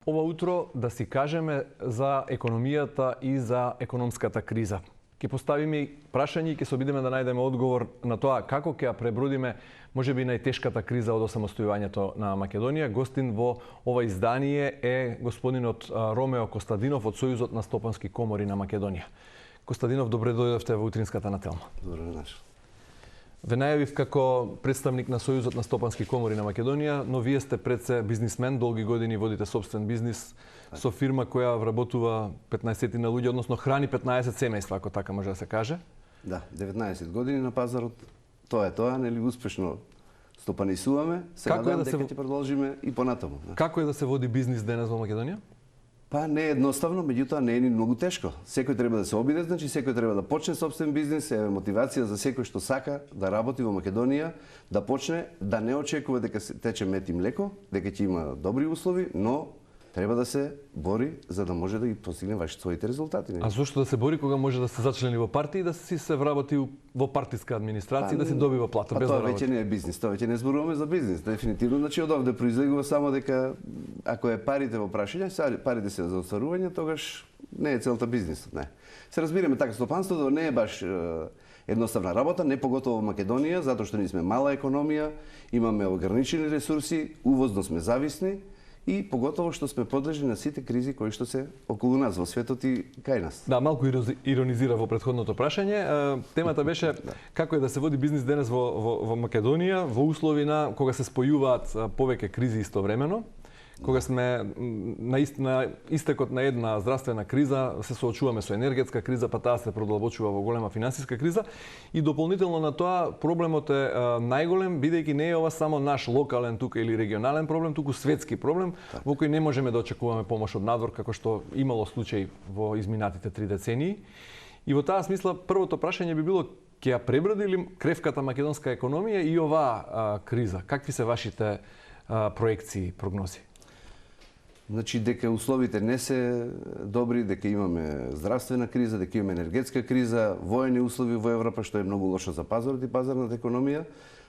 ова утро да си кажеме за економијата и за економската криза. Ќе поставиме прашање и ќе се обидеме да најдеме одговор на тоа како ќе ја пребродиме можеби најтешката криза од осамостојувањето на Македонија. Гостин во ова издание е господинот Ромео Костадинов од Сојузот на стопански комори на Македонија. Костадинов, добре дојдовте во утринската на Телма. Добре нашо. Ве најавив како представник на Сојузот на стопански комори на Македонија, но вие сте пред се бизнисмен, долги години водите собствен бизнис со фирма која вработува 15 на луѓе, односно храни 15 семејства, ако така може да се каже. Да, 19 години на пазарот. Тоа е тоа, нели успешно стопанисуваме. Сега дека ќе продолжиме и понатаму. Како е да се води бизнис денес во Македонија? Па не е едноставно, меѓутоа не е ни многу тешко. Секој треба да се обиде, значи секој треба да почне собствен бизнес, е мотивација за секој што сака да работи во Македонија, да почне, да не очекува дека тече мед и млеко, дека ќе има добри услови, но треба да се бори за да може да ги постигне своите резултати. А зошто да се бори кога може да се зачлени во партија и да си се вработи во партиска администрација и да си добива плата без да работи? Тоа веќе не е бизнис, тоа веќе не зборуваме за бизнис. Дефинитивно, значи од овде произлегува само дека ако е парите во прашање, парите се за остварување, тогаш не е целта бизнисот, не. Се разбираме така, стопанството не е баш едноставна работа, не поготово во Македонија, затоа што ние сме мала економија, имаме ограничени ресурси, увозно сме зависни, и поготово што сме подлежни на сите кризи кои што се околу нас во светот и кај нас. Да, малку иронизира во претходното прашање. Темата беше како е да се води бизнис денес во Македонија во услови на кога се спојуваат повеќе кризи истовремено. Кога сме на истекот на една здравствена криза, се соочуваме со енергетска криза, па таа се продолбочува во голема финансиска криза. И дополнително на тоа, проблемот е најголем, бидејќи не е ова само наш локален тука или регионален проблем, туку светски проблем, во кој не можеме да очекуваме помош од надвор, како што имало случај во изминатите 3 децении. И во таа смисла, првото прашање би било, ќе ја преброди ли кревката македонска економија и оваа криза? Какви се вашите проекции, прогнози? Значи, дека условите не се добри, дека имаме здравствена криза, дека имаме енергетска криза, воени услови во Европа, што е многу лошо за пазарот и пазарната економија.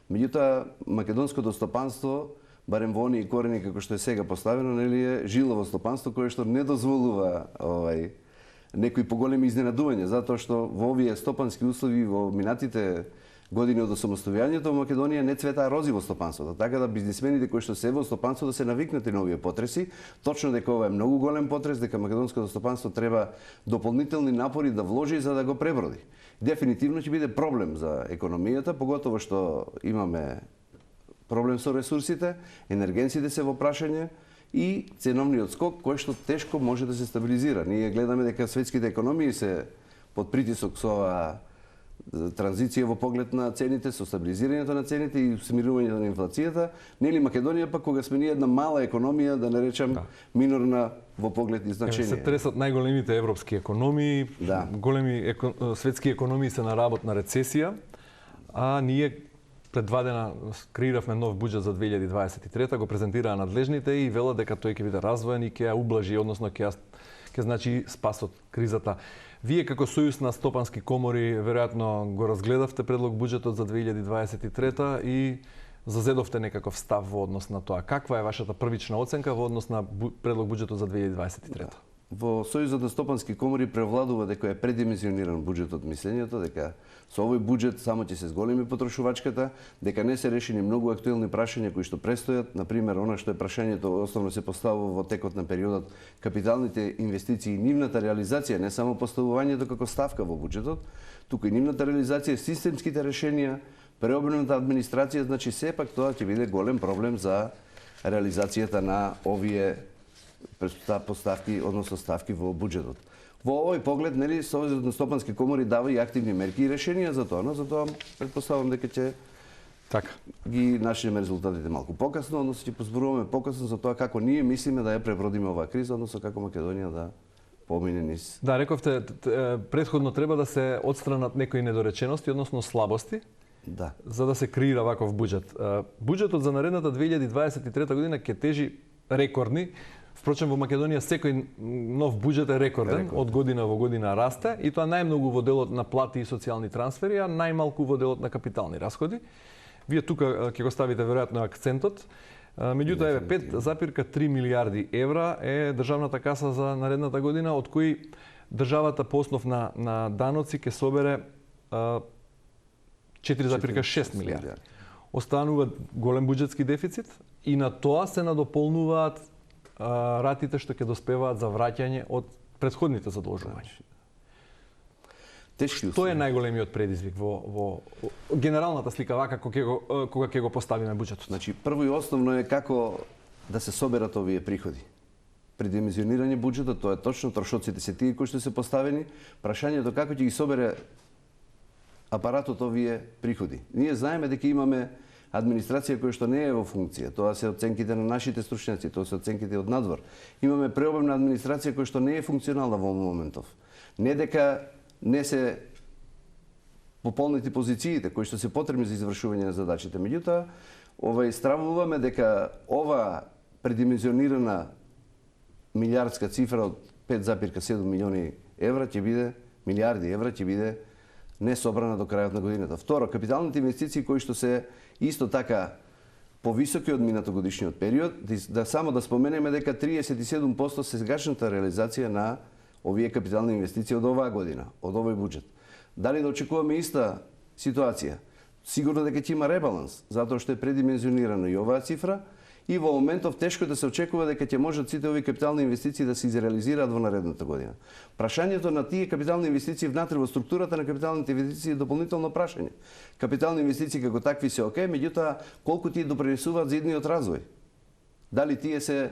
Меѓутоа, македонското стопанство, барем во оние корени како што е сега поставено, нели е жилово стопанство кое што не дозволува некои поголеми изненадувања, затоа што во овие стопански услови во минатите години од осамостојувањето во Македонија не цветаа рози во стопанството, така да бизнисмените кои што се во стопанството се навикнати на овие потреси, точно дека ова е многу голем потрес, дека македонското стопанство треба дополнителни напори да вложи за да го преброди. Дефинитивно ќе биде проблем за економијата, поготово што имаме проблем со ресурсите, енергенците се во прашање и ценовниот скок кој што тешко може да се стабилизира. Ние гледаме дека светските економии се под притисок со оваа транзиција во поглед на цените, со стабилизирањето на цените и смирувањето на инфлацијата. Нели Македонија пак кога сме ние една мала економија, да не речам минорна во поглед и значење. Се тресат најголемите европски економии, големи светски економии се на работна рецесија, а ние пред 2 дена креиравме нов буџет за 2023, го презентираа надлежните и велат дека тој ќе биде развоен и ќе ја ублажи, односно ќе значи спас од кризата. Вие како Сојуз на стопански комори веројатно го разгледавте предлог буџетот за 2023 и зазедовте некаков став во однос на тоа. Каква е вашата првична оценка во однос на предлог буџетот за 2023? Во Сојузот на стопански комори превладува дека е предимenzionиран буџетот, мислењето дека со овој буџет само ќе се зголеми потрошувачката, дека не се решени многу актуелни прашања кои што престојат, например она што е прашањето основно се поставува во текот на периодот капиталните инвестиции и нивната реализација, не само поставувањето како ставка во буџетот, туку и нивната реализација, системските решенија, преобраната администрација, значи сепак тоа ќе биде голем проблем за реализацијата на овие поставки, односно ставки во буџетот. Во овој поглед, нели, Сојузот на стопански комори дава и активни мерки и решенија за тоа, но затоа претпоставувам дека ќе ги нашиме резултатите малку покасно, односно ќе позборуваме покасно за тоа како ние мислиме да ја пребродиме оваа криза, односно како Македонија да помине низ. Да, рековте, претходно треба да се отстранат некои недоречености, односно слабости, за да се креира ваков буџет. Буџетот за наредната 2023 година ќе тежи рекордни. Впрочем, во Македонија секој нов буџет е рекорден, од година во година расте и тоа најмногу во делот на плати и социјални трансфери, а најмалку во делот на капитални расходи. Вие тука ќе го ставите веројатно акцентот. Меѓутоа, еве, 5,3 милиарди евра е државната каса за наредната година, од кои државата по основ на даноци ќе собере 4,6 милиарди. Останува голем буџетски дефицит и на тоа се надополнуваат ратите што ќе доспеваат за враќање од претходните задолжувања. Што е најголемиот предизвик во генералната слика вака кога ќе го поставиме буџетот? Значи, прво и основно е како да се соберат овие приходи. Предимenzionирање буџетот, тоа е точно, трошоците се тие кои што се поставени, прашањето како ќе ги собере апаратот овие приходи. Ние знаеме дека имаме администрација која што не е во функција. Тоа се оценките на нашите стручњаци, тоа се оценките од надвор. Имаме преобемна администрација која што не е функционална во моментов. Не дека не се пополнети позициите кои што се потребни за извршување на задачите. Меѓутоа, стравуваме дека ова предимenzionирана милиардска цифра од 5,7 милиони евра ќе биде, милиарди евра ќе биде не собрана до крајот на годината. Второ, капиталните инвестиции кои што се исто така повисоки од минатогодишниот период, само да споменеме дека 37% сегашната реализација на овие капитални инвестиции од оваа година, од овој буџет. Дали да очекуваме иста ситуација? Сигурно дека ќе има ребаланс, затоа што е предимenzionирана и оваа цифра, и во моментов тешко да се очекува дека ќе можат сите овие капитални инвестиции да се изреализираат во наредната година. Прашањето на тие капитални инвестиции внатре во структурата на капиталните инвестиции е дополнително прашање. Капитални инвестиции како такви се окей, меѓутоа колку тие допринесуваат за идниот развој? Дали тие се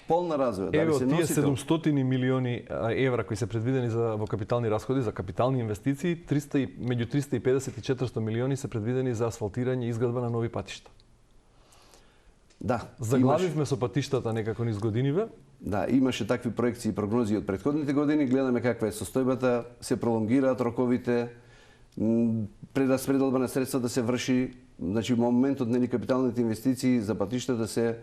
полна развој, дали се носител? Еве, тие 700 милиони евра кои се предвидени во капитални расходи, за капитални инвестиции, меѓу 350 и 400 милиони се предвидени за асфалтирање и изградба на нови патишта. Да, заглавивме со патиштата некако низ годиниве. Да, имаше такви проекции и прогнози од претходните години, гледаме каква е состојбата, се пролонгираат роковите, прераспределба на средства да се врши, значи во моментот нели капиталните инвестиции за патиштата се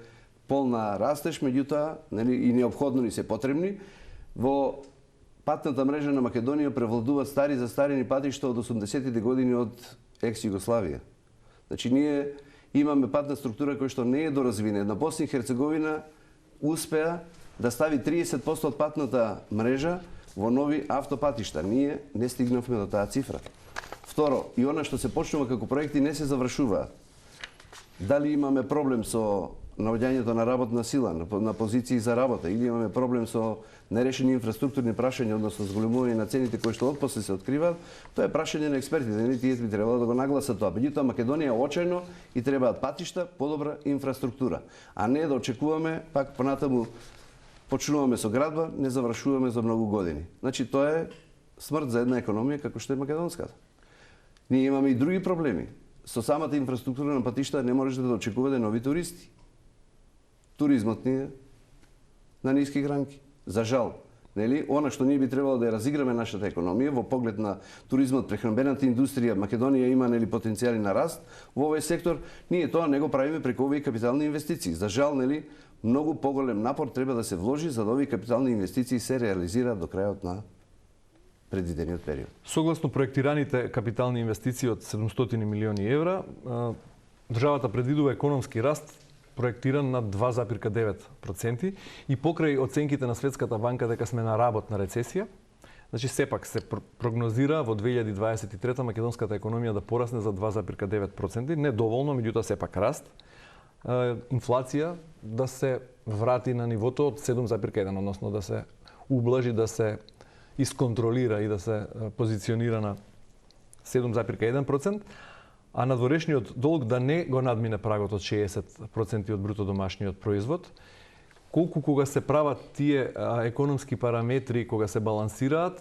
полна растеж, меѓутоа нели и неопходно ни се потребни. Во патната мрежа на Македонија превладуваат стари застарени патишта од 80-тите години од екс-Југославија. Значи ние имаме патна структура која што не е доразвинета. На Босна и Херцеговина успеа да стави 30% од патната мрежа во нови автопатишта. Ние не стигнавме до таа цифра. Второ, и она што се почнува како проекти не се завршуваат. Дали имаме проблем со наоѓањето на работна сила, на позиции за работа, или имаме проблем со нерешени инфраструктурни прашања, односно зголемување на цените кои што отпосле се откриваат, тоа е прашање на експертите, нели тие би требало да го нагласат тоа. Меѓутоа Македонија очајно и требаат патишта, подобра инфраструктура, а не да очекуваме пак понатаму почнуваме со градба, не завршуваме за многу години. Значи тоа е смрт за една економија како што е македонската. Ние имаме и други проблеми. Со самата инфраструктура на патишта не можете да очекувате нови туристи. Туризмот ни е на ниски гранки. За жал, нели, она што ние би требало да ја разиграме нашата економија во поглед на туризмот, прехранбената индустрија, Македонија има нели потенцијали на раст во овој сектор, ние тоа не го правиме преку овие капитални инвестиции. За жал, нели, многу поголем напор треба да се вложи за да овие капитални инвестиции се реализираат до крајот на предвидениот период. Согласно проектираните капитални инвестиции од 700 милиони евра, државата предвидува економски раст проектиран на 2,9% и покрај оценките на Светската банка дека сме на работна рецесија, значи сепак се прогнозира во 2023 македонската економија да порасне за 2,9%, не доволно, меѓутоа сепак раст. Инфлација да се врати на нивото од 7,1, односно да се ублажи, да се исконтролира и да се позиционира на 7,1%. А надворешниот долг да не го надмине прагот од 60% од бруто домашниот производ. Колку кога се прават тие економски параметри, кога се балансираат,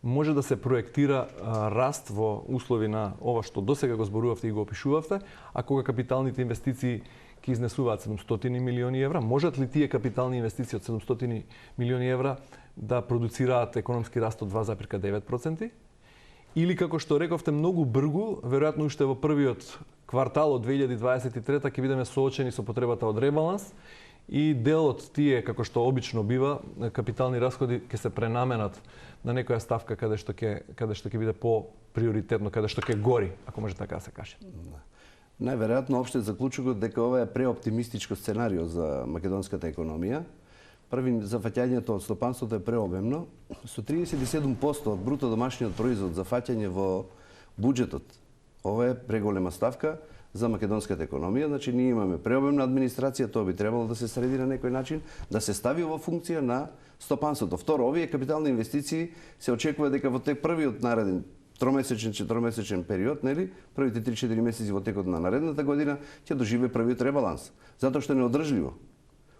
може да се проектира раст во услови на ова што досега го зборувавте и го опишувавте, а кога капиталните инвестиции ќе изнесуваат 700 милиони евра, можат ли тие капитални инвестиции од 700 милиони евра да продуцираат економски раст од 2,9%? Или, како што рековте, многу бргу, веројатно уште во првиот квартал од 2023 ќе бидеме соочени со потребата од ребаланс и дел од тие, како што обично бива, капитални расходи ќе се пренаменат на некоја ставка каде што ќе биде по приоритетно, каде што ќе гори, ако може така да се каже. Најверојатно општиот заклучокот дека ова е преоптимистичко сценарио за македонската економија. Први, зафаќањето од стопанството е преобемно. Со 37% од бруто домашниот производ зафаќање во буџетот. Ова е преголема ставка за македонската економија. Значи, ние имаме преобемна администрација, тоа би требало да се среди на некој начин, да се стави во функција на стопанството. Второ, овие капитални инвестиции се очекува дека во тек првиот нареден тромесечен, четиромесечен период, нели, првите 3-4 месеци во текот на наредната година ќе доживее првиот ребаланс, затоа што е неодржливо.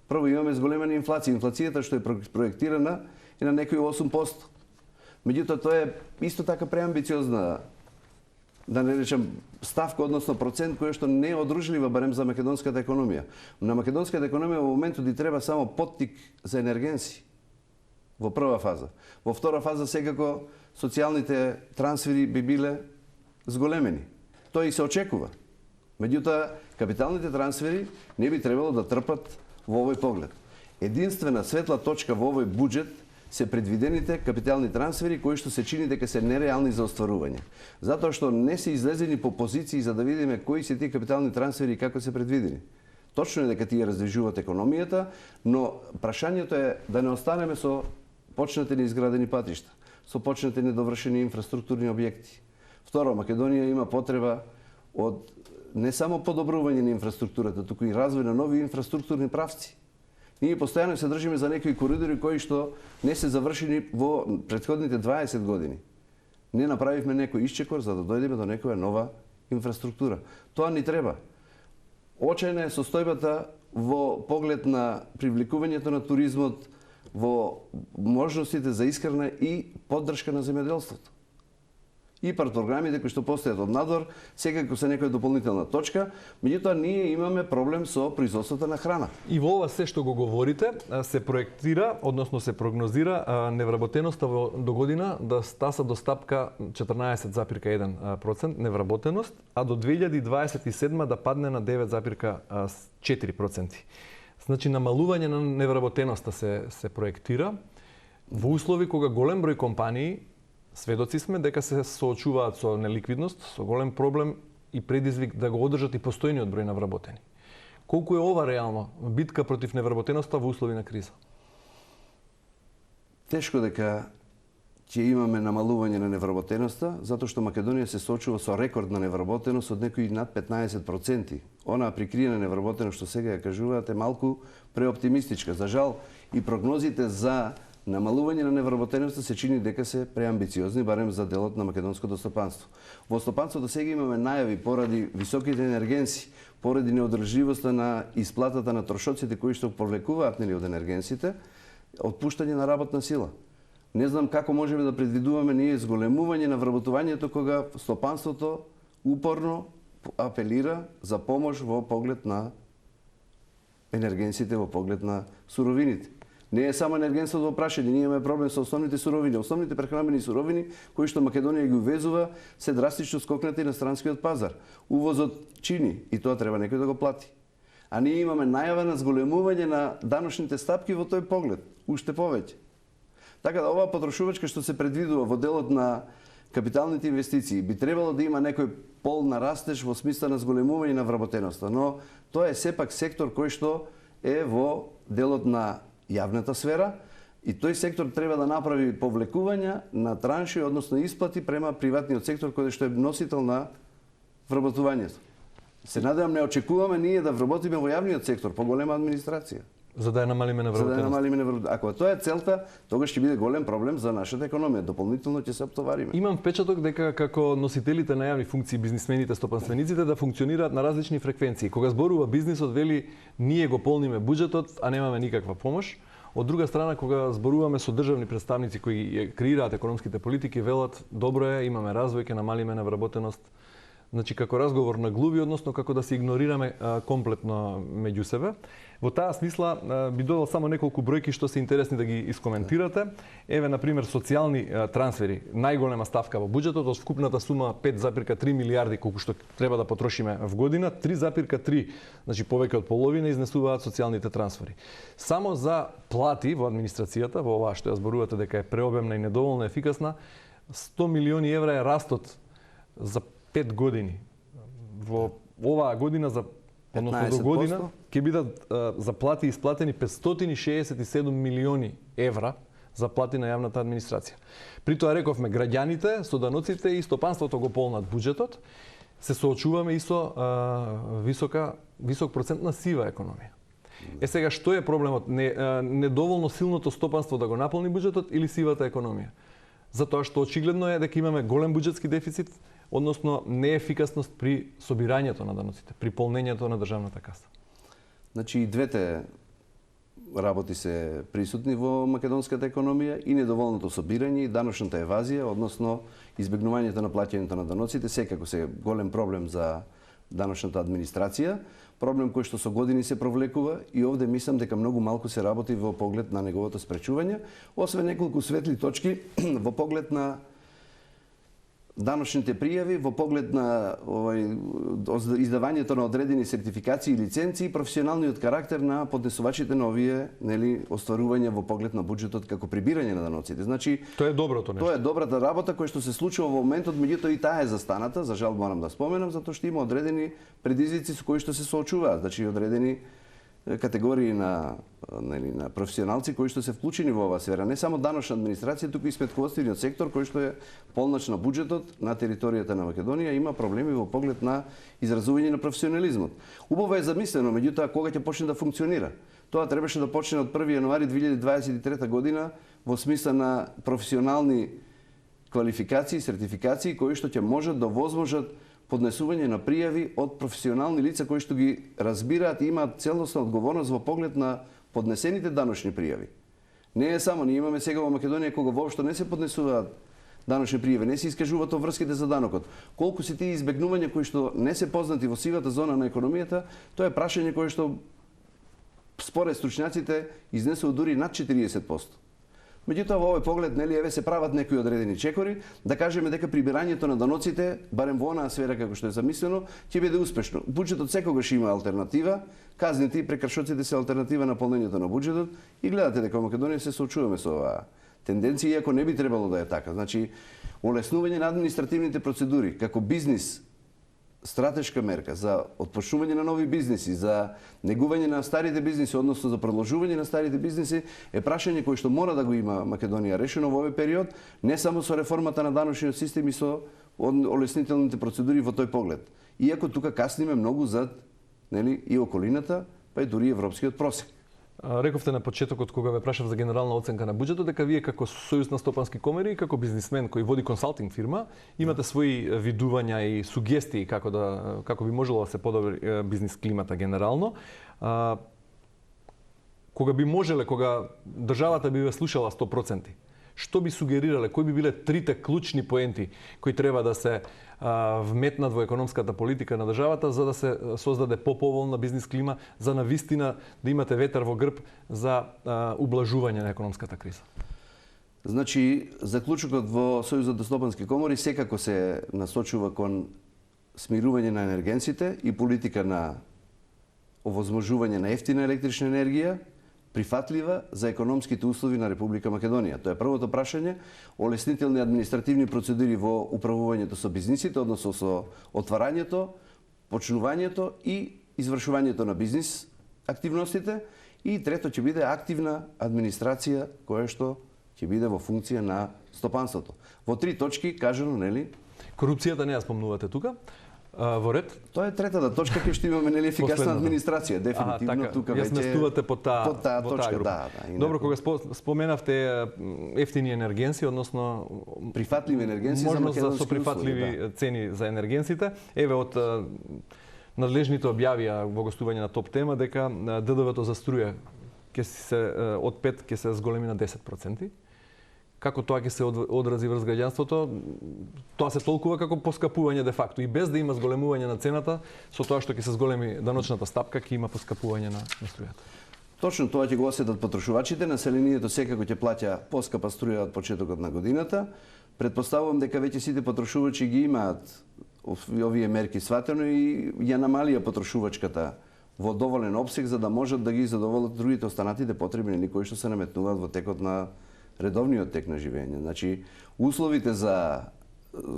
Прво имаме зголемена инфлација, инфлацијата што е проектирана е на некои 8%. Меѓутоа тоа е исто така преамбициозна, да не речем, ставка, односно процент кој што не е одржлива барем за македонската економија. На македонската економија во моментот и треба само поттик за енергенси во прва фаза. Во втора фаза секако социјалните трансфери би биле зголемени. Тоа и се очекува. Меѓутоа, капиталните трансфери не би требало да трпат во овој поглед. Единствена светла точка во овој буџет се предвидените капитални трансфери кои што се чини дека се нереални за остварување. Затоа што не се излезени по позиции за да видиме кои се тие капитални трансфери и како се предвидени. Точно е дека тие раздвижуваат економијата, но прашањето е да не останеме со почнати неизградени патишта, со почнати недовршени инфраструктурни објекти. Второ, Македонија има потреба од не само подобрување на инфраструктурата, туку и развој на нови инфраструктурни правци. Ние постојано се држиме за некои коридори кои што не се завршени во претходните 20 години. Не направивме некој исчекор за да дојдеме до некоја нова инфраструктура. Тоа ни треба. Очајна е состојбата во поглед на привлекувањето на туризмот, во можностите за исхрана и поддршка на земјоделството. ИПАР програмите кои што постојат од надвор, секако се некоја дополнителна точка, меѓутоа ние имаме проблем со производството на храна. И во ова се што го говорите, се проектира, односно се прогнозира невработеноста до година да стаса до стапка 14,1% невработеност, а до 2027 да падне на 9,4%. Значи, намалување на невработеноста се проектира во услови кога голем број компании, сведоци сме дека се соочуваат со неликвидност, со голем проблем и предизвик да го одржат и постојниот број на вработени. Колку е ова реално битка против невработеноста во услови на криза? Тешко дека ќе имаме намалување на невработеноста, затоа што Македонија се соочува со рекордна невработеност од некои над 15%. Онаа прикриена невработеност што сега ја кажуваат е малку преоптимистичка. За жал, и прогнозите за намалување на невработеноста се чини дека се преамбициозни, барем за делот на македонското стопанство. Во стопанството сега имаме најави поради високите енергенси, поради неодржливоста на исплатата на трошоците кои што повлекуваат од енергенсите, отпуштање на работна сила. Не знам како можеме да предвидуваме ние зголемување на вработувањето кога стопанството упорно апелира за помош во поглед на енергенсите, во поглед на суровините. Не е само енергенството во прашање, ние имаме проблем со основните суровини. Основните прехранбени суровини кои што Македонија ги увезува се драстично скокнати на странскиот пазар. Увозот чини и тоа треба некој да го плати. А ние имаме најава на зголемување на даночните стапки во тој поглед, уште повеќе. Така да оваа потрошувачка што се предвидува во делот на капиталните инвестиции би требало да има некој пол на растеж во смисла на зголемување на вработеноста, но тоа е сепак сектор кој што е во делот на јавната сфера и тој сектор треба да направи повлекувања на транши, односно исплати према приватниот сектор кој што е носител на вработувањето. Се надевам, не очекуваме ние да вработиме во јавниот сектор, поголема администрација. За да ја намалиме невработеност. Ако тоа е целта, тогаш ќе биде голем проблем за нашата економија. Дополнително ќе се оптовариме. Имам впечаток дека како носителите на јавни функции, бизнисмените, стопанствениците да функционираат на различни фреквенции. Кога зборува бизнисот, вели ние го полниме буџетот, а немаме никаква помош. Од друга страна, кога зборуваме со државни представници кои креираат економските политики, велат добро е, имаме развој, ќе намалиме невработеност. Значи, како разговор на глуви, односно како да се игнорираме комплетно меѓу себе. Во таа смисла би додал само неколку бројки што се интересни да ги искоментирате. Еве, например, социјални трансфери. Најголема ставка во буџетот од вкупната сума 5,3 милиарди колку што треба да потрошиме в година, 3,3, значи повеќе од половина изнесуваат социјалните трансфери. Само за плати во администрацијата, во оваа што ја зборувате дека е преобемна и недоволно ефикасна, 100 милиони евра е растот за 5 години во оваа година односно до 15%. година ќе бидат заплати исплатени 567 милиони евра за плати на јавната администрација. При тоа рековме граѓаните, соданоците и стопанството го полнат буџетот, се соочуваме и со висок процент на сива економија. Сега што е проблемот? Недоволно силното стопанство да го наполни буџетот или сивата економија? Затоа што очигледно е дека имаме голем буџетски дефицит, односно неефикасност при собирањето на даноците, при полнењето на државната каса. Значи и двете работи се присутни во македонската економија, и недоволното собирање и даночната евазија, односно избегнувањето на плаќањето на даноците, секако се голем проблем за даночната администрација, проблем кој што со години се провлекува, и овде мислам дека многу малку се работи во поглед на неговото спречување, освен неколку светли точки во поглед на даночните пријави, во поглед на издавањето на одредени сертификации и лиценци и професионалниот карактер на поднесувачите на овие, остварувања во поглед на буџетот како прибирање на даноците. Значи, тоа е доброто нешто. Тоа е добрата работа која што се случува во моментот, меѓутоа и таа е застаната, за жал морам да споменам, затоа што има одредени предизвици со кои што се соочуваат, значи одредени категории на професионалци кои што се вклучени во оваа сфера, не само даночна администрација, туку и сметководствениот сектор кој што е полнач на буџетот на територијата на Македонија, има проблеми во поглед на изразување на професионализмот. Убаво е замислено, меѓутоа кога ќе почне да функционира? Тоа требаше да почне од 1 јануари 2023 година во смисла на професионални квалификации, сертификации кои што ќе можат да возможат поднесување на пријави од професионални лица кои што ги разбираат и имаат целосна одговорност во поглед на поднесените даночни пријави. Не е само, ние имаме сега во Македонија кога воопшто не се поднесуваат даночни пријави, не се искажуваат обврските за данокот. Колку се тие избегнувања кои што не се познати во сивата зона на економијата, тоа е прашање кое што според стручњаците изнесува дури над 40%. Меѓутоа во овој поглед, еве се прават некои одредени чекори, да кажеме дека прибирањето на даноците, барем во онаа сфера како што е замислено, ќе биде успешно. Буџетот секогаш има алтернатива, казните и прекршоците се алтернатива на полнењето на буџетот, и гледате дека во Македонија се соочуваме со оваа тенденција, иако не би требало да е така. Значи, олеснување на административните процедури како бизнис, стратешка мерка за отпочнување на нови бизниси, за негување на старите бизниси, односно за продолжување на старите бизниси, е прашање кое што мора да го има Македонија решено во овој период, не само со реформата на даночниот систем и со олеснителните процедури во тој поглед. Иако тука касниме многу зад и околината, па и дури европскиот просек. Рековте на почетокот кога ве прашав за генерална оценка на буџетот дека вие како Сојуз на стопански комори и како бизнисмен кој води консалтинг фирма имате своји видувања и сугестии како би можело да се подобри бизнис климата генерално. Кога би можеле, кога државата би ве слушала 100%, што би сугерирале, кои би биле трите клучни поенти кои треба да се вметнат во економската политика на државата за да се создаде поповолна бизнис клима, за навистина да имате ветер во грб за ублажување на економската криза? Значи, заклучокот во Сојузот на стопански комори секако се насочува кон смирување на енергенците и политика на овозможување на ефтина електрична енергија, прифатлива за економските услови на Република Македонија. Тоа е првото прашање. Олеснителни административни процедури во управувањето со бизнисите, односно со отварањето, почнувањето и извршувањето на бизнис активностите. И трето ќе биде активна администрација која што ќе биде во функција на стопанството. Во три точки кажано, нели? Корупцијата не ја спомнувате тука. Во ред? Тоа е третата точка кај што имаме ефикасна администрација, дефинитивно тука веќе. Ја сместувате по таа точка, група. Добро, кога споменавте ефтини енергенси, односно прифатливи енергенси за македонски со прифатливи цени за енергенсите, еве од надлежните објавија во гостување на Топ Тема дека ДДВ-то за струја ќе се од 5 ќе се зголеми на 10%. Како тоа ќе се одрази врз граѓанството, тоа се толкува како поскапување де факто и без да има зголемување на цената, со тоа што ќе се зголеми даночната стапка, ќе има поскапување на струјата. Точно тоа ќе го осетат потрошувачите, населението секако ќе плаќа поскапа струја од почетокот на годината. Предпоставувам дека веќе сите потрошувачи ги имаат овие мерки сватено и ја намалија потрошувачката во доволен опсег за да можат да ги задоволат другите останатите потребни кои што се наметнуваат во текот на редовниот тек на живење. Значи, условите за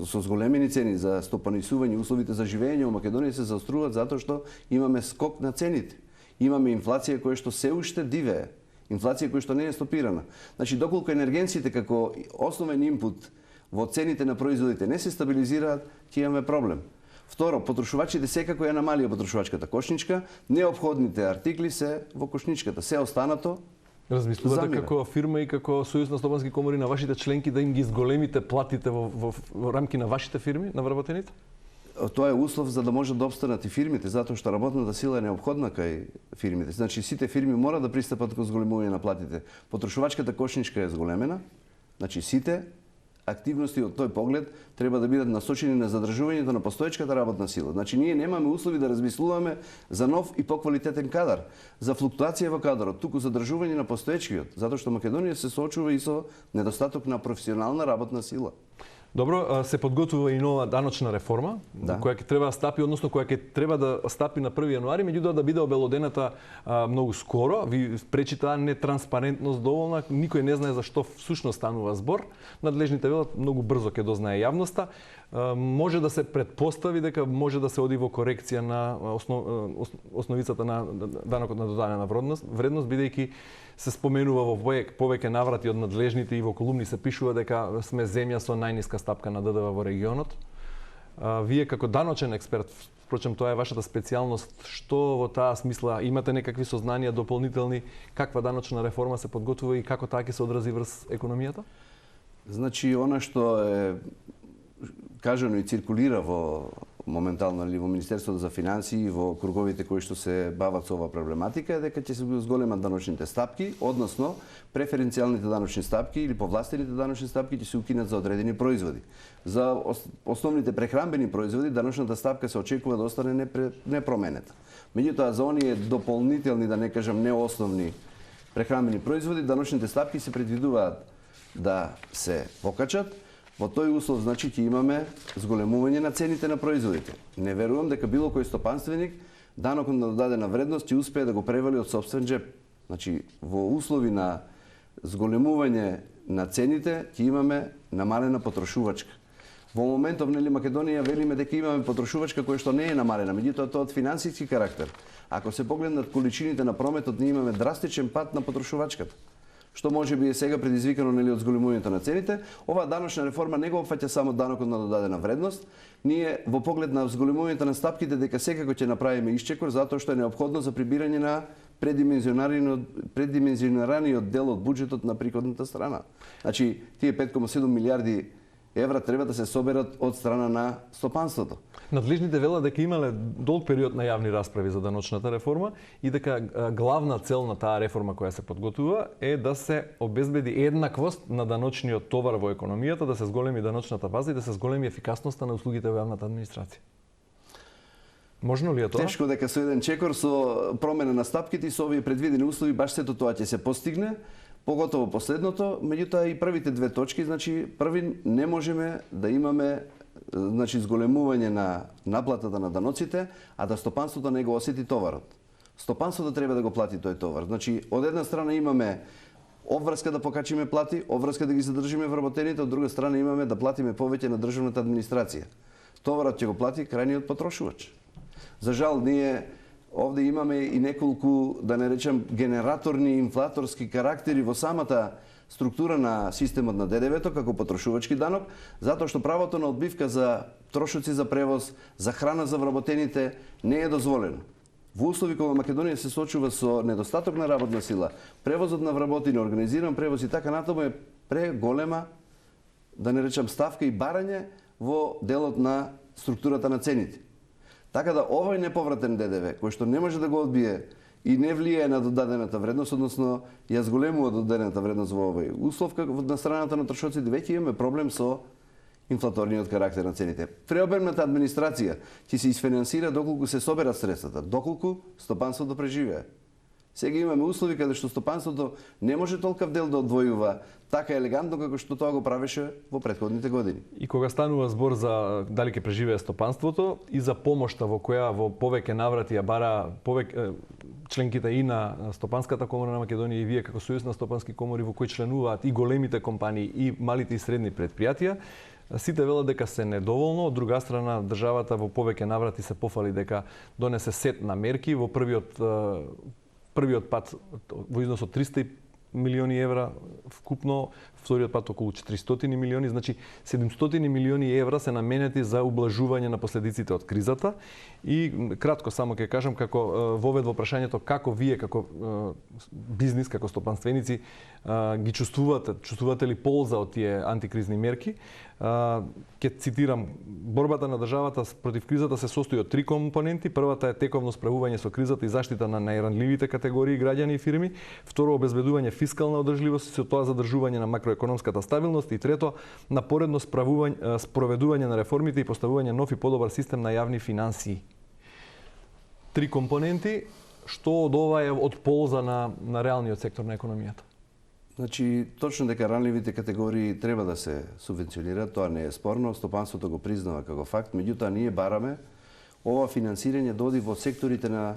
со зголемени цени за стопанисување, условите за живење во Македонија се заоструваат затоа што имаме скок на цените. Имаме инфлација која што се уште дивее. Инфлација која што не е стопирана. Значи, доколку енергенците како основен инпут во цените на производите не се стабилизираат, ќе имаме проблем. Второ, потрошувачите секако ја намалија потрошувачката кошничка, неопходните артикли се во кошничката, се останато Размислувате како фирма и како Сојуз на стопански комори на вашите членки да им ги зголемите платите во рамки на вашите фирми, на вработените? Тоа е услов за да може да обстанат и фирмите, затоа што работната сила е неопходна кај фирмите. Значи, сите фирми мора да пристапат кон зголемување на платите. Потрошувачката кошничка е зголемена, значи сите активности од тој поглед треба да бидат насочени на задржувањето на постоечката работна сила. Значи, ние немаме услови да размислуваме за нов и поквалитетен кадар, за флуктуација во кадарот, туку задржување на постоечкиот, затоа што Македонија се соочува и со недостаток на професионална работна сила. Добро, се подготвува и нова даночна реформа, која ќе треба да стапи, односно која ќе треба да стапи на 1 јануари, меѓутоа да биде обелодената многу скоро. Ви пречи таа нетранспарентност доволна, никој не знае за што всушност станува збор. Надлежните велат многу брзо ќе дознае јавноста. Може да се предпостави дека може да се оди во корекција на основицата на данокот на додадена вредност, бидејќи се споменува во повеќе наврати од надлежните и во колумни се пишува дека сме земја со најниска стапка на ДДВ во регионот. Вие како даночен експерт, впрочем тоа е вашата специјалност, што во таа смисла имате некакви сознанија дополнителни, каква даночна реформа се подготвува и како таа ќе се одрази врз економијата? Значи, она што е кажано и циркулира во моментално во Министерството за финансии и во круговите кои што се бават со оваа проблематика е дека ќе се зголемат даночните стапки, односно преференцијалните даночни стапки или повластените даночни стапки ќе се укинат за одредени производи. За основните прехранбени производи даночната стапка се очекува да остане непроменета. Меѓутоа за оние дополнителни, да не кажам неосновни прехранбени производи, даночните стапки се предвидуваат да се покачат. Во тој услов, значи, ќе имаме зголемување на цените на производите. Не верувам дека било кој стопанственик данокот на додадена вредност ќе успее да го превали од сопствен джеп. Значи, во услови на зголемување на цените ќе имаме намалена потрошувачка. Во моментов, нели, Македонија велиме дека имаме потрошувачка која што не е намалена, меѓутоа тоа од финансиски карактер. Ако се погледнат количините на прометот, ние имаме драстичен пат на потрошувачката, што може би е сега предизвикано, нели, од зголемувањето на цените. Оваа даночна реформа не го опфаќа само данокот на додадена вредност. Ние во поглед на зголемувањето на стапките дека секако ќе направиме исчекор затоа што е неопходно за прибирање на предимензионираниот дел од буџетот на приходната страна. Значи, тие 5,7 милиарди евра треба да се соберат од страна на стопанството. Надлежните велат дека имале долг период на јавни расправи за даночната реформа и дека главна цел на таа реформа која се подготвува е да се обезбеди еднаквост на даночниот товар во економијата, да се зголеми даночната база и да се зголеми ефикасноста на услугите во јавната администрација. Можно ли е тоа? Тешко дека со еден чекор, со промена на стапките и со овие предвидени услови баш сето тоа ќе се постигне. Поготово последното, меѓутоа и првите две точки, значи први не можеме да имаме значи зголемување на наплатата на даноците, а да стопанството не го осети товарот. Стопанството треба да го плати тој товар. Значи, од една страна имаме обврска да покачиме плати, обврска да ги задржиме вработените, од друга страна имаме да платиме повеќе на државната администрација. Товарот ќе го плати крајниот потрошувач. За жал, ние овде имаме и неколку, да не речем, генераторни инфлаторски карактери во самата структура на системот на ДДВ-то како потрошувачки данок, затоа што правото на одбивка за трошоци за превоз, за храна за вработените не е дозволено. Во услови кога Македонија се соочува со недостаток на работна сила, превозот на вработени, организиран превоз и така натаму е преголема, да не речем, ставка и барање во делот на структурата на цените. Така да овој неповратен ДДВ, кој што не може да го одбие и не влијае на додадената вредност, односно ја зголемува додадената вредност во овој услов, на страната на трошоците веќе имаме проблем со инфлаторниот карактер на цените. Преобемната администрација ќе се isfinansira доколку се соберат средствата, доколку стопанството преживее. Сега имаме услови каде што стопанството не може толков дел да одвојува така елегантно како што тоа го правеше во претходните години. И кога станува збор за дали ќе преживее стопанството и за помошта во која во повеќе наврати ја бара членките и на Стопанската комора на Македонија и вие како Сојуз на стопански комори во кои членуваат и големите компании и малите и средни предпријатија, Сите велат дека се недоволно, од друга страна државата во повеќе наврати се пофали дека донесе сет на мерки во првиот пат во износ од 300 милиони евра вкупно, вториот пат околу 400 милиони, значи 700 милиони евра се наменети за ублажување на последиците од кризата. И кратко само ќе кажам како вовед во прашањето како вие како бизнис, како стопанственици ги чувствувате ли полза од тие антикризни мерки? Ќе цитирам, борбата на државата против кризата се состои од 3 компоненти. Првата е тековно справување со кризата и заштита на најранливите категории граѓани и фирми. Второ, обезбедување фискална одржливост и со тоа задржување на макроекономската стабилност. И трето, напоредно спроведување на реформите и поставување нов и подобар систем на јавни финансии. 3 компоненти, што од ова е од полза на реалниот сектор на економијата? Значи, точно дека ранливите категории треба да се субвенционираат, тоа не е спорно, стопанството го признава како факт, меѓутоа ние бараме ова финансирање доди во секторите на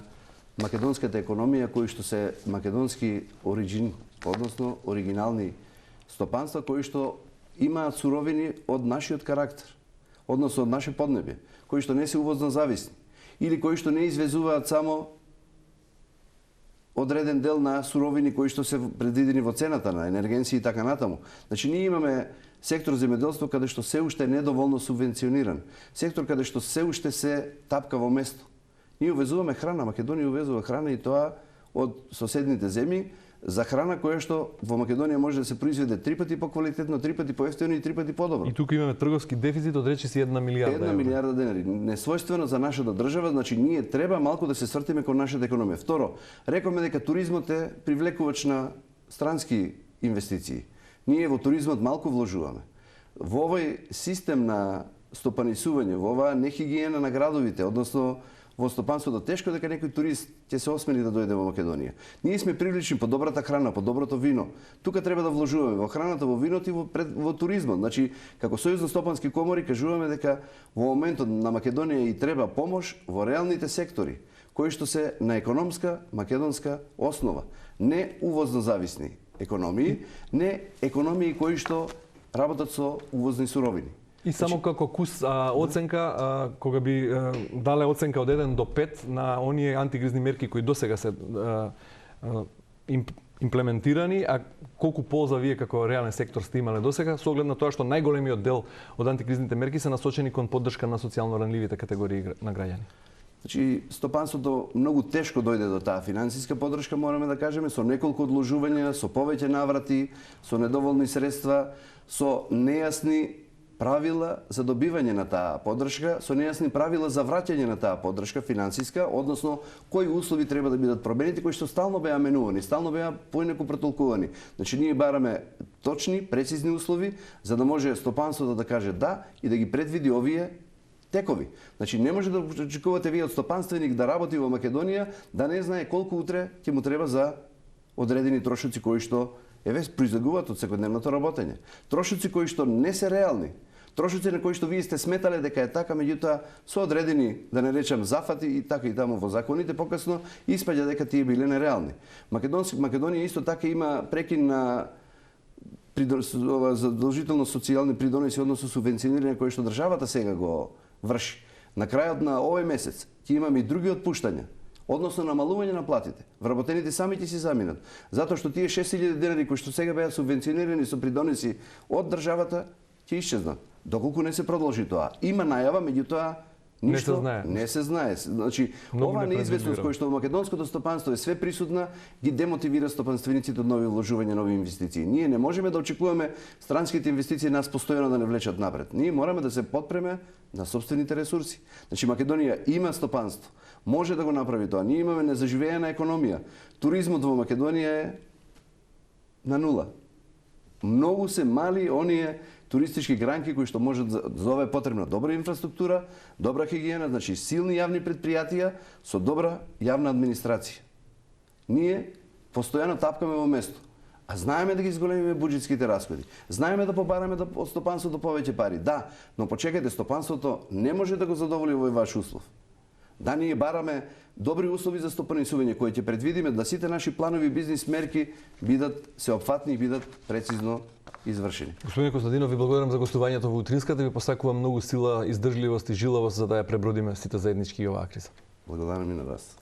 македонската економија кои што се македонски оригин, односно оригинални стопанства кои што имаат суровини од нашиот карактер, односно од наше поднебје, кои што не се увозно зависни или кои што не извезуваат само одреден дел на суровини кои што се предвидени во цената на енергенција и така натаму. Значи ние имаме сектор земјоделство каде што се уште е недоволно субвенциониран. Сектор каде што се уште се тапка во место. Ние увезуваме храна, Македонија увезува храна и тоа од соседните земји за храна која што во Македонија може да се произведе 3 пати поквалитетно, 3 пати поевтино и 3 пати подобро. И тука имаме трговски дефицит од речиси 1 милијарда. 1 милијарда денари. Несвојствено за нашата држава, значи ние треба малку да се свртиме кон нашата економија. Второ, рековме дека туризмот е привлекувач на странски инвестиции. Ние во туризмот малку вложуваме. Во овој систем на стопанисување, во оваа нехигиена на градовите, односно во стопанството тешко дека некој турист ќе се осмели да дојде во Македонија. Ние сме привлечни по добрата храна, по доброто вино. Тука треба да вложуваме во храната, во виното и во туризмот. Значи, како Сојуз на стопански комори кажуваме дека во моментот на Македонија и треба помош во реалните сектори, кои што се на економска македонска основа, не увозно зависни економии, не економии кои што работат со увозни суровини. И само како кус оценка, кога би дале оценка од 1 до 5 на оние антикризни мерки кои досега се имплементирани, а колку полза вие како реален сектор сте имале досега, со оглед на тоа што најголемиот дел од антикризните мерки се насочени кон поддршка на социјално ранливите категории на граѓани? Значи, стопанството многу тешко дојде до таа финансиска поддршка, мораме да кажеме, со неколку одложувања, со повеќе наврати, со недоволни средства, со нејасни правила за добивање на таа поддршка, со нејасни правила за враќање на таа поддршка финансиска, односно кои услови треба да бидат променети, кои што стално беа менувани, стално беа поинаку протолкувани. Значи ние бараме точни, прецизни услови за да може стопанството да каже да и да ги предвиди овие текови. Значи не може да очекувате вие од стопанственик да работи во Македонија да не знае колку утре ќе му треба за одредени трошоци кои што произлегуваат од секојдневното работење. Трошоци кои што не се реални. Трошоци на кои што вие сте сметале дека е така, меѓутоа со одредени, да не речам, зафати и така и таму во законите, покасно испаѓа дека тие биле нереални. Македонија исто така има прекин на задолжително социјални придонеси, односно субвенционирање кои што државата сега го врши. На крајот на овој месец ќе имаме и други отпуштања, односно намалување на платите. Вработените сами ќе си заминат, затоа што тие 6000 денари кои што сега беа субвенционирани со придонеси од државата ќе исчезнат. Доколку не се продолжи тоа. Има најава, меѓутоа ништо не се знае. Значи, оваа неизвестност која што во македонското стопанство е све присутна, ги демотивира стопанствениците од нови вложувања, нови инвестиции. Ние не можеме да очекуваме странските инвестиции нас постојано да не влечат напред. Ние мораме да се потпреме на сопствените ресурси. Значи, Македонија има стопанство, може да го направи тоа. Ние имаме незаживеена економија. Туризмот во Македонија е на нула. Многу се мали оние туристички гранки кои што можат за ова е потребна добра инфраструктура, добра хигиена, значи силни јавни предпријатија со добра јавна администрација. Ние постојано тапкаме во место, а знаеме да ги зголемиме буџетските расходи. Знаеме да побараме од стопанството повеќе пари. Да, но почекајте, стопанството не може да го задоволи овој ваш услов. Да ние бараме добри услови за стопанисување кои ќе предвидиме да сите наши планови бизнис мерки бидат сеопфатни и бидат прецизно извршени. Господин Костадинов, ви благодарам за гостувањето во утринската, ви посакувам многу сила, издржливост и жилавост за да ја пребродиме сите заеднички и оваа криза. Благодарам и на вас.